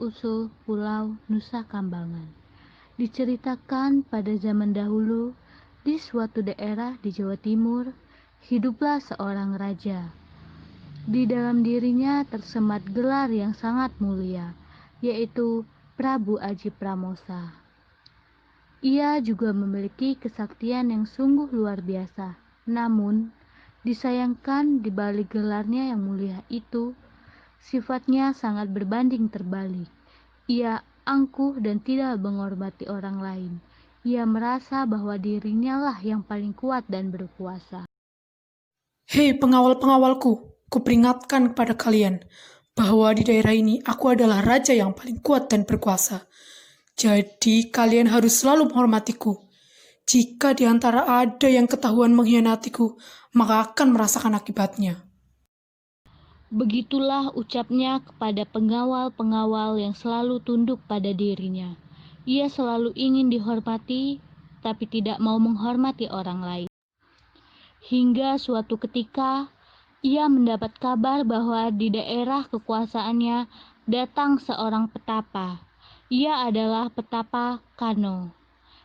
asal-usul Pulau Nusa Kambangan. Diceritakan pada zaman dahulu, di suatu daerah di Jawa Timur, hiduplah seorang raja. Di dalam dirinya tersemat gelar yang sangat mulia, yaitu Prabu Aji Pramosa. Ia juga memiliki kesaktian yang sungguh luar biasa. Namun, disayangkan di balik gelarnya yang mulia itu, sifatnya sangat berbanding terbalik. Ia angkuh dan tidak menghormati orang lain. Ia merasa bahwa dirinya lah yang paling kuat dan berkuasa. Hei pengawal-pengawalku, kuperingatkan kepada kalian bahwa di daerah ini aku adalah raja yang paling kuat dan berkuasa. Jadi kalian harus selalu menghormatiku. Jika di antara ada yang ketahuan mengkhianatiku, maka akan merasakan akibatnya. Begitulah ucapnya kepada pengawal-pengawal yang selalu tunduk pada dirinya. Ia selalu ingin dihormati, tapi tidak mau menghormati orang lain. Hingga suatu ketika, ia mendapat kabar bahwa di daerah kekuasaannya datang seorang petapa. Ia adalah petapa Kano.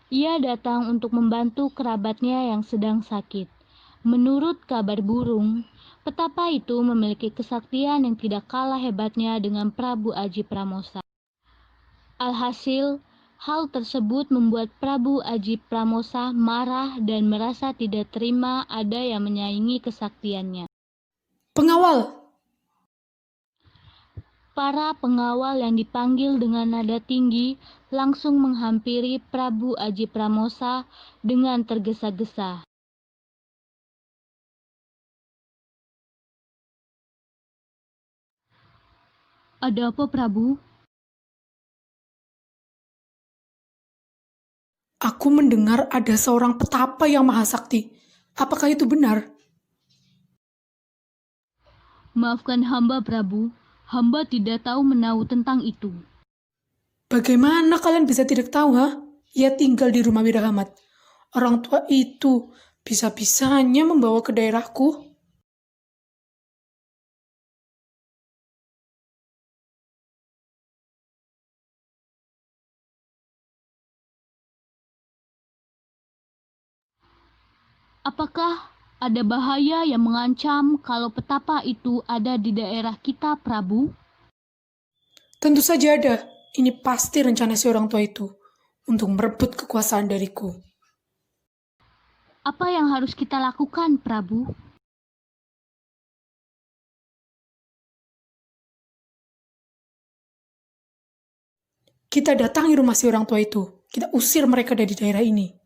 Ia datang untuk membantu kerabatnya yang sedang sakit. Menurut kabar burung, petapa itu memiliki kesaktian yang tidak kalah hebatnya dengan Prabu Aji Pramosa. Alhasil, hal tersebut membuat Prabu Aji Pramosa marah dan merasa tidak terima ada yang menyaingi kesaktiannya. Pengawal! Para pengawal yang dipanggil dengan nada tinggi langsung menghampiri Prabu Aji Pramosa dengan tergesa-gesa. Ada apa, Prabu? Aku mendengar ada seorang petapa yang maha sakti. Apakah itu benar? Maafkan hamba, Prabu. Hamba tidak tahu menahu tentang itu. Bagaimana kalian bisa tidak tahu, ha? Ia tinggal di rumah Wirahmat. Orang tua itu bisa-bisanya membawa ke daerahku. Apakah ada bahaya yang mengancam kalau petapa itu ada di daerah kita, Prabu? Tentu saja ada. Ini pasti rencana si orang tua itu untuk merebut kekuasaan dariku. Apa yang harus kita lakukan, Prabu? Kita datangi rumah si orang tua itu. Kita usir mereka dari daerah ini.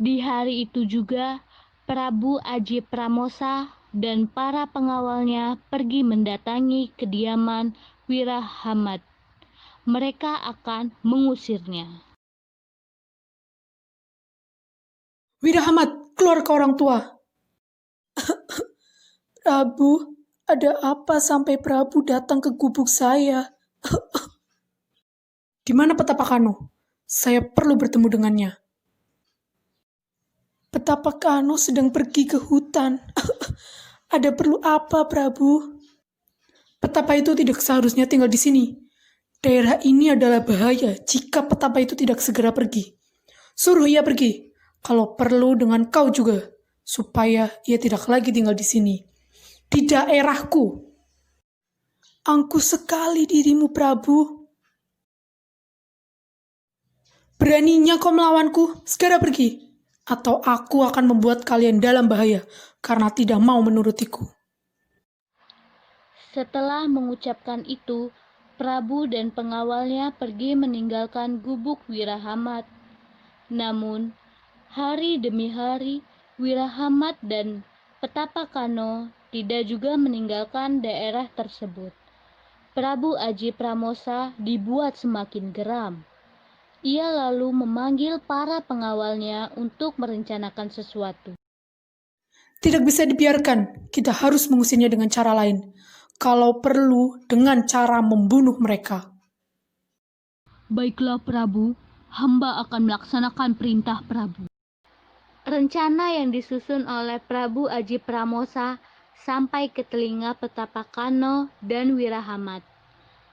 Di hari itu juga, Prabu Aji Pramosa dan para pengawalnya pergi mendatangi kediaman Wirahamad. Mereka akan mengusirnya. Wirahmat, keluar ke orang tua. Prabu, ada apa sampai Prabu datang ke gubuk saya? Di mana Petapa Kano? Saya perlu bertemu dengannya. Petapa Kano sedang pergi ke hutan. Ada perlu apa, Prabu? Petapa itu tidak seharusnya tinggal di sini. Daerah ini adalah bahaya jika petapa itu tidak segera pergi. Suruh ia pergi, kalau perlu dengan kau juga, supaya ia tidak lagi tinggal di sini. Di daerahku. Angkuh sekali dirimu, Prabu. Beraninya kau melawanku, segera pergi. Atau aku akan membuat kalian dalam bahaya karena tidak mau menurutiku. Setelah mengucapkan itu, Prabu dan pengawalnya pergi meninggalkan gubuk Wirahamad. Namun, hari demi hari, Wirahamad dan Petapa Kano tidak juga meninggalkan daerah tersebut. Prabu Aji Pramosa dibuat semakin geram. Ia lalu memanggil para pengawalnya untuk merencanakan sesuatu. Tidak bisa dibiarkan, kita harus mengusirnya dengan cara lain. Kalau perlu, dengan cara membunuh mereka. Baiklah Prabu, hamba akan melaksanakan perintah Prabu. Rencana yang disusun oleh Prabu Aji Pramosa sampai ke telinga Petapa Kano dan Wirahamad.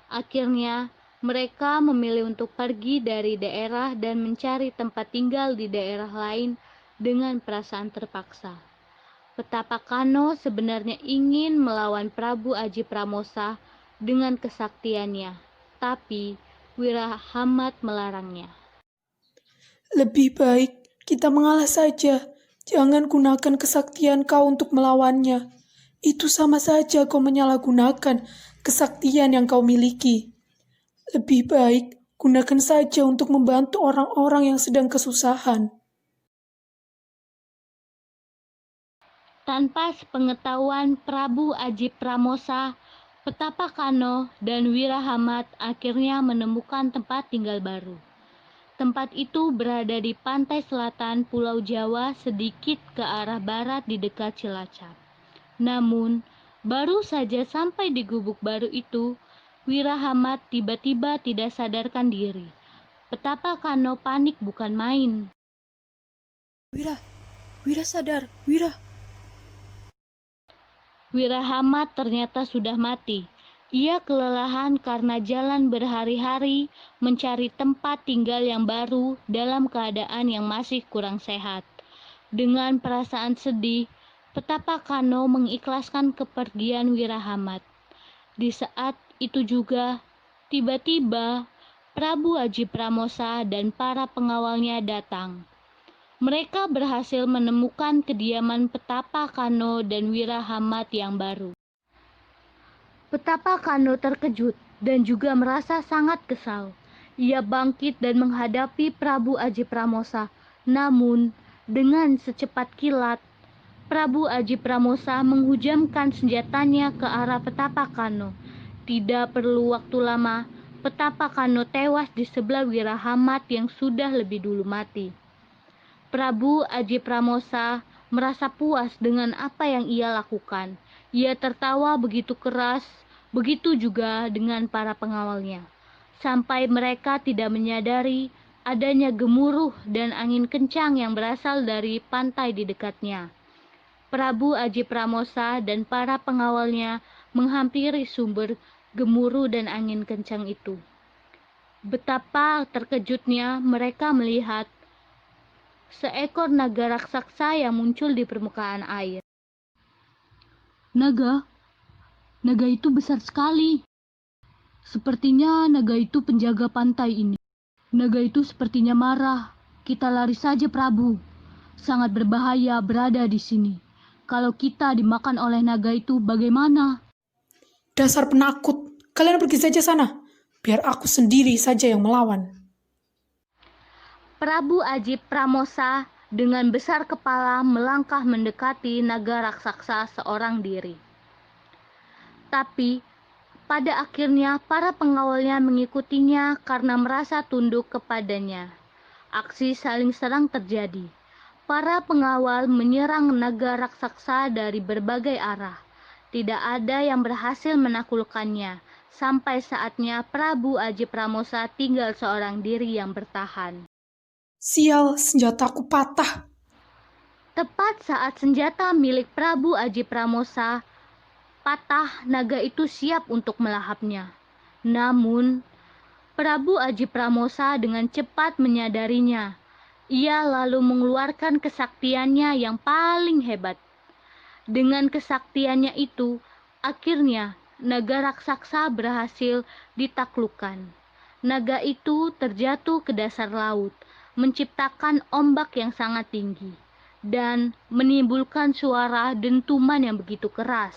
Akhirnya, mereka memilih untuk pergi dari daerah dan mencari tempat tinggal di daerah lain dengan perasaan terpaksa. Betapa Kano sebenarnya ingin melawan Prabu Aji Pramosa dengan kesaktiannya, tapi Wirahamat melarangnya. Lebih baik kita mengalah saja. Jangan gunakan kesaktian kau untuk melawannya. Itu sama saja kau menyalahgunakan kesaktian yang kau miliki. Lebih baik gunakan saja untuk membantu orang-orang yang sedang kesusahan. Tanpa sepengetahuan Prabu Aji Pramosa, Petapa Kano dan Wirahamat akhirnya menemukan tempat tinggal baru. Tempat itu berada di pantai selatan Pulau Jawa sedikit ke arah barat di dekat Cilacap. Namun, baru saja sampai di gubuk baru itu, Wirahamat tiba-tiba tidak sadarkan diri. Petapa Kano panik bukan main. Wira sadar, Wira. Wirahamat ternyata sudah mati. Ia kelelahan karena jalan berhari-hari mencari tempat tinggal yang baru dalam keadaan yang masih kurang sehat. Dengan perasaan sedih, Petapa Kano mengikhlaskan kepergian Wirahamat. Di saat itu juga, tiba-tiba Prabu Aji Pramosa dan para pengawalnya datang. Mereka berhasil menemukan kediaman Petapa Kano dan Wirahamat yang baru. Petapa Kano terkejut dan juga merasa sangat kesal. Ia bangkit dan menghadapi Prabu Aji Pramosa. Namun, dengan secepat kilat, Prabu Aji Pramosa menghujamkan senjatanya ke arah Petapa Kano. Tidak perlu waktu lama, Petapa Kano tewas di sebelah Wirahamat yang sudah lebih dulu mati. Prabu Aji Pramosa merasa puas dengan apa yang ia lakukan. Ia tertawa begitu keras, begitu juga dengan para pengawalnya. Sampai mereka tidak menyadari adanya gemuruh dan angin kencang yang berasal dari pantai di dekatnya. Prabu Aji Pramosa dan para pengawalnya menghampiri sumber gemuruh dan angin kencang itu. Betapa terkejutnya mereka melihat seekor naga raksasa yang muncul di permukaan air. Naga itu besar sekali. Sepertinya naga itu penjaga pantai ini. Naga itu sepertinya marah. Kita lari saja, Prabu. Sangat berbahaya berada di sini. Kalau kita dimakan oleh naga itu, bagaimana? Dasar penakut. Kalian pergi saja sana. Biar aku sendiri saja yang melawan. Prabu Aji Pramosa dengan besar kepala melangkah mendekati naga raksasa seorang diri. Tapi pada akhirnya para pengawalnya mengikutinya karena merasa tunduk kepadanya. Aksi saling serang terjadi. Para pengawal menyerang naga raksasa dari berbagai arah. Tidak ada yang berhasil menaklukkannya. Sampai saatnya Prabu Aji Pramosa tinggal seorang diri yang bertahan. Sial, senjataku patah. Tepat saat senjata milik Prabu Aji Pramosa patah, naga itu siap untuk melahapnya. Namun, Prabu Aji Pramosa dengan cepat menyadarinya. Ia lalu mengeluarkan kesaktiannya yang paling hebat. Dengan kesaktiannya itu, akhirnya naga raksasa berhasil ditaklukkan. Naga itu terjatuh ke dasar laut, menciptakan ombak yang sangat tinggi, dan menimbulkan suara dentuman yang begitu keras.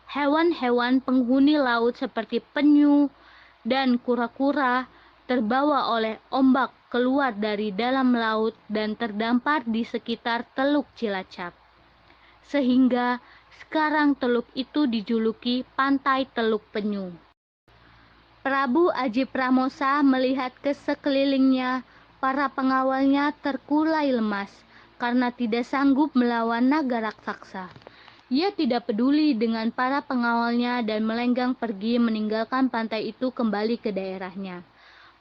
Hewan-hewan penghuni laut seperti penyu dan kura-kura terbawa oleh ombak keluar dari dalam laut dan terdampar di sekitar Teluk Cilacap. Sehingga sekarang teluk itu dijuluki Pantai Teluk Penyu. Prabu Aji Pramosa melihat ke sekelilingnya, para pengawalnya terkulai lemas karena tidak sanggup melawan naga raksasa. Ia tidak peduli dengan para pengawalnya dan melenggang pergi meninggalkan pantai itu kembali ke daerahnya.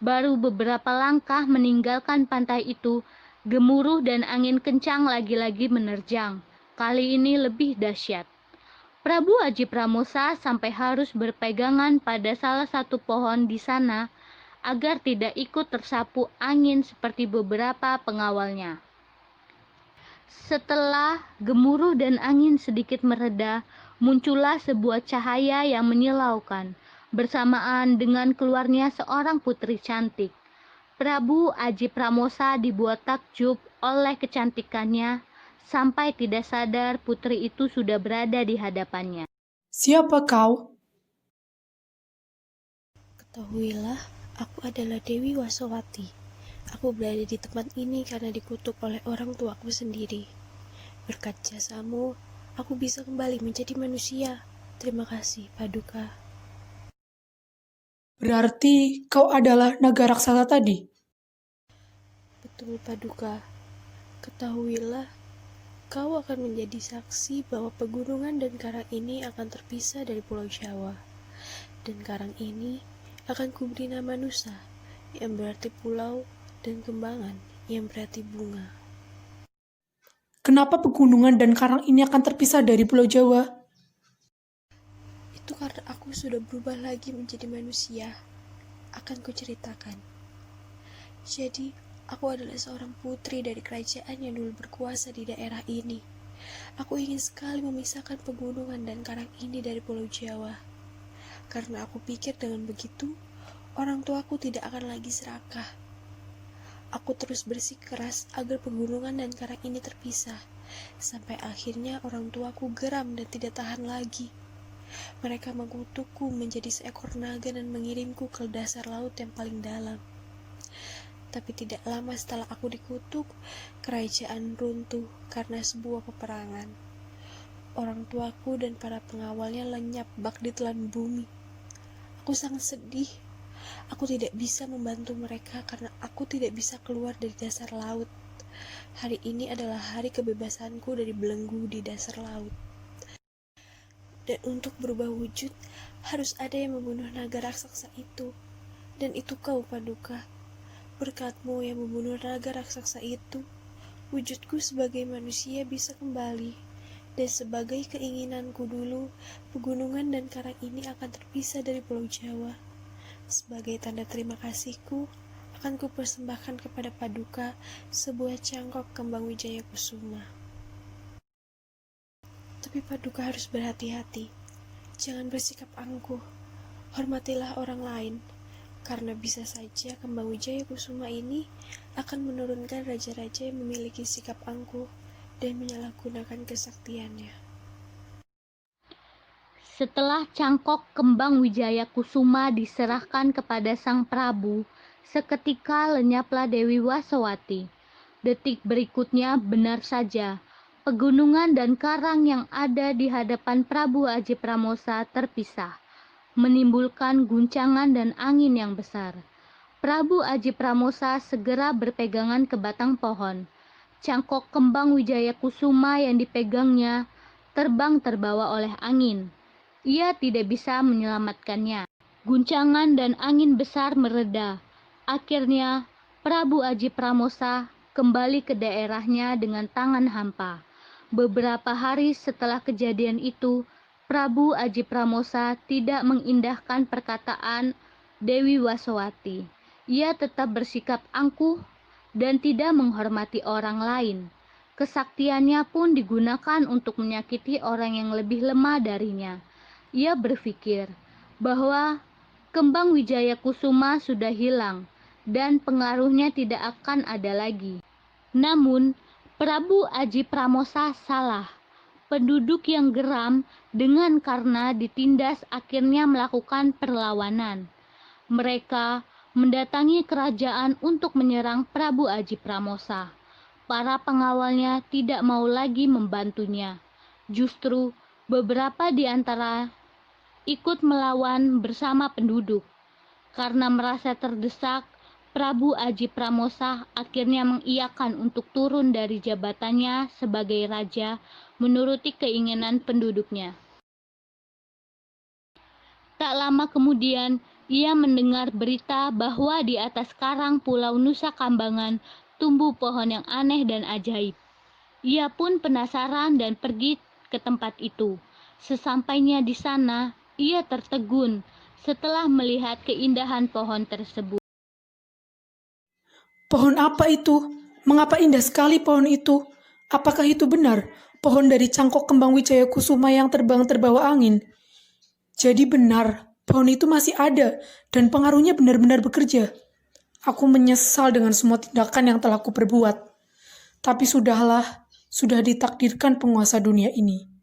Baru beberapa langkah meninggalkan pantai itu, gemuruh dan angin kencang lagi-lagi menerjang. Kali ini lebih dahsyat. Prabu Aji Pramosa sampai harus berpegangan pada salah satu pohon di sana agar tidak ikut tersapu angin seperti beberapa pengawalnya. Setelah gemuruh dan angin sedikit mereda, muncullah sebuah cahaya yang menyilaukan, bersamaan dengan keluarnya seorang putri cantik. Prabu Aji Pramosa dibuat takjub oleh kecantikannya, sampai tidak sadar putri itu sudah berada di hadapannya. Siapa kau? Ketahuilah, aku adalah Dewi Wasowati. Aku berada di tempat ini karena dikutuk oleh orang tuaku sendiri. Berkat jasamu, aku bisa kembali menjadi manusia. Terima kasih, Paduka. Berarti kau adalah naga raksasa tadi? Betul, Paduka. Ketahuilah, kau akan menjadi saksi bahwa pegunungan dan karang ini akan terpisah dari Pulau Jawa. Dan karang ini akan kuberi nama Nusa, yang berarti pulau, dan kembangan, yang berarti bunga. Kenapa pegunungan dan karang ini akan terpisah dari Pulau Jawa? Itu karena aku sudah berubah lagi menjadi manusia. Akan kuceritakan. Jadi, aku adalah seorang putri dari kerajaan yang dulu berkuasa di daerah ini. Aku ingin sekali memisahkan pegunungan dan karang ini dari Pulau Jawa. Karena aku pikir dengan begitu, orang tuaku tidak akan lagi serakah. Aku terus bersikeras agar pegunungan dan karang ini terpisah, sampai akhirnya orang tuaku geram dan tidak tahan lagi. Mereka mengutukku menjadi seekor naga dan mengirimku ke dasar laut yang paling dalam. Tapi tidak lama setelah aku dikutuk, kerajaan runtuh karena sebuah peperangan. Orang tuaku dan para pengawalnya lenyap bak ditelan bumi. Aku sangat sedih. Aku tidak bisa membantu mereka karena aku tidak bisa keluar dari dasar laut. Hari ini adalah hari kebebasanku dari belenggu di dasar laut. Dan untuk berubah wujud, harus ada yang membunuh naga raksasa itu. Dan itu kau, Paduka. Berkatmu yang membunuh naga raksasa itu, wujudku sebagai manusia bisa kembali. Dan sebagai keinginanku dulu, pegunungan dan karang ini akan terpisah dari Pulau Jawa. Sebagai tanda terima kasihku, akan kupersembahkan kepada Paduka sebuah cangkok kembang wijaya kusuma. Tapi Paduka harus berhati-hati. Jangan bersikap angkuh. Hormatilah orang lain, karena bisa saja kembang wijaya kusuma ini akan menurunkan raja-raja yang memiliki sikap angkuh dan menyalahgunakan kesaktiannya. Setelah cangkok kembang wijaya kusuma diserahkan kepada sang Prabu, seketika lenyaplah Dewi Wasowati. Detik berikutnya benar saja, pegunungan dan karang yang ada di hadapan Prabu Aji Pramosa terpisah, menimbulkan guncangan dan angin yang besar. Prabu Aji Pramosa segera berpegangan ke batang pohon. Cangkok kembang wijaya kusuma yang dipegangnya terbang terbawa oleh angin. Ia tidak bisa menyelamatkannya. Guncangan dan angin besar mereda. Akhirnya, Prabu Aji Pramosa kembali ke daerahnya dengan tangan hampa. Beberapa hari setelah kejadian itu, Prabu Aji Pramosa tidak mengindahkan perkataan Dewi Wasowati. Ia tetap bersikap angkuh dan tidak menghormati orang lain. Kesaktiannya pun digunakan untuk menyakiti orang yang lebih lemah darinya. Ia berpikir bahwa kembang wijaya kusuma sudah hilang dan pengaruhnya tidak akan ada lagi. Namun, Prabu Aji Pramosa salah. Penduduk yang geram dengan karena ditindas akhirnya melakukan perlawanan. Mereka mendatangi kerajaan untuk menyerang Prabu Aji Pramosa. Para pengawalnya tidak mau lagi membantunya. Justru beberapa di antara ikut melawan bersama penduduk. Karena merasa terdesak, Prabu Aji Pramosa akhirnya mengiyakan untuk turun dari jabatannya sebagai raja menuruti keinginan penduduknya. Tak lama kemudian, ia mendengar berita bahwa di atas karang Pulau Nusa Kambangan tumbuh pohon yang aneh dan ajaib. Ia pun penasaran dan pergi ke tempat itu. Sesampainya di sana, ia tertegun setelah melihat keindahan pohon tersebut. Pohon apa itu? Mengapa indah sekali pohon itu? Apakah itu benar? Pohon dari cangkok kembang Wijaya Kusuma yang terbang terbawa angin. Jadi benar, pohon itu masih ada dan pengaruhnya benar-benar bekerja. Aku menyesal dengan semua tindakan yang telah kuperbuat. Tapi sudahlah, sudah ditakdirkan penguasa dunia ini.